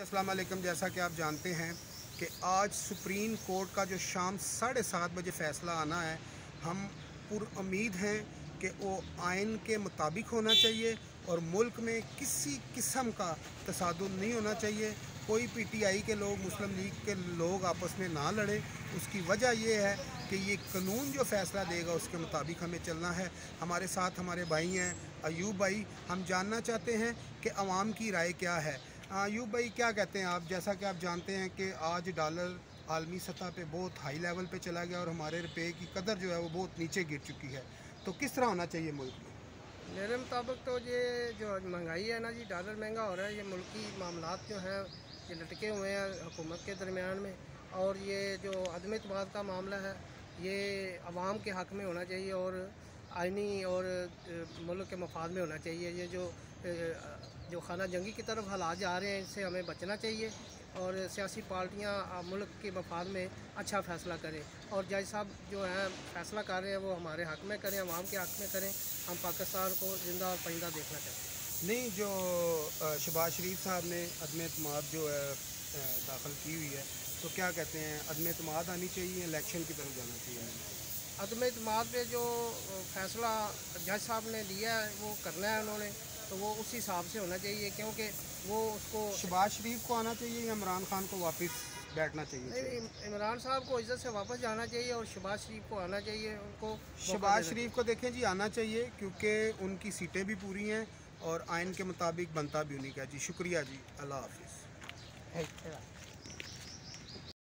अस्सलाम वालेकुम। जैसा कि आप जानते हैं कि आज सुप्रीम कोर्ट का जो शाम 7:30 बजे फ़ैसला आना है, हम पुरुम्मीद हैं कि वो आइन के मुताबिक होना चाहिए और मुल्क में किसी किस्म का तसादुम नहीं होना चाहिए। कोई पीटीआई के लोग, मुस्लिम लीग के लोग आपस में ना लड़ें। उसकी वजह यह है कि ये कानून जो फ़ैसला देगा उसके मुताबिक हमें चलना है। हमारे साथ हमारे भाई हैं अयूब भाई। हम जानना चाहते हैं कि अवाम की राय क्या है। अयूब भाई, क्या कहते हैं आप? जैसा कि आप जानते हैं कि आज डॉलर आलमी सतह पे बहुत हाई लेवल पे चला गया और हमारे रुपये की कदर जो है वो बहुत नीचे गिर चुकी है, तो किस तरह होना चाहिए मुल्क में? मेरे मुताबिक तो ये जो महंगाई है ना जी, डॉलर महंगा हो रहा है, ये मुल्की मामलात जो हैं ये लटके हुए हैं हुकूमत के दरमियान में। और ये जो अदम एतमाद का मामला है ये अवाम के हक़ में होना चाहिए और आइनी और मुल्क के मफाद में होना चाहिए। ये जो खाना जंगी की तरफ हालात जा रहे हैं इससे हमें बचना चाहिए और सियासी पार्टियां मुल्क के मफाद में अच्छा फ़ैसला करें और जज साहब जो हैं फ़ैसला कर रहे हैं वो हमारे हक़ में करें, अवाम के हक़ में करें। हम पाकिस्तान को ज़िंदा और पाइंदा देखना चाहते हैं। नहीं, जो शहबाज शरीफ साहब ने अदम एतमाद जो है दाखिल की हुई है, तो क्या कहते हैं, अदम एतमाद आनी चाहिए, इलेक्शन की तरफ जाना चाहिए? अदम एतमाद पे जो फ़ैसला जज साहब ने दिया है वो करना है उन्होंने, तो वो उस हिसाब से होना चाहिए क्योंकि वो उसको शहबाज शरीफ को आना चाहिए या इमरान खान को वापस बैठना चाहिए? नहीं, इमरान साहब को इज्जत से वापस जाना चाहिए और शहबाज शरीफ को आना चाहिए। उनको शहबाज शरीफ को देखें जी, आना चाहिए क्योंकि उनकी सीटें भी पूरी हैं और आइन के मुताबिक बनता भी उन्हीं का। जी शुक्रिया जी, अल्लाह हाफिज़।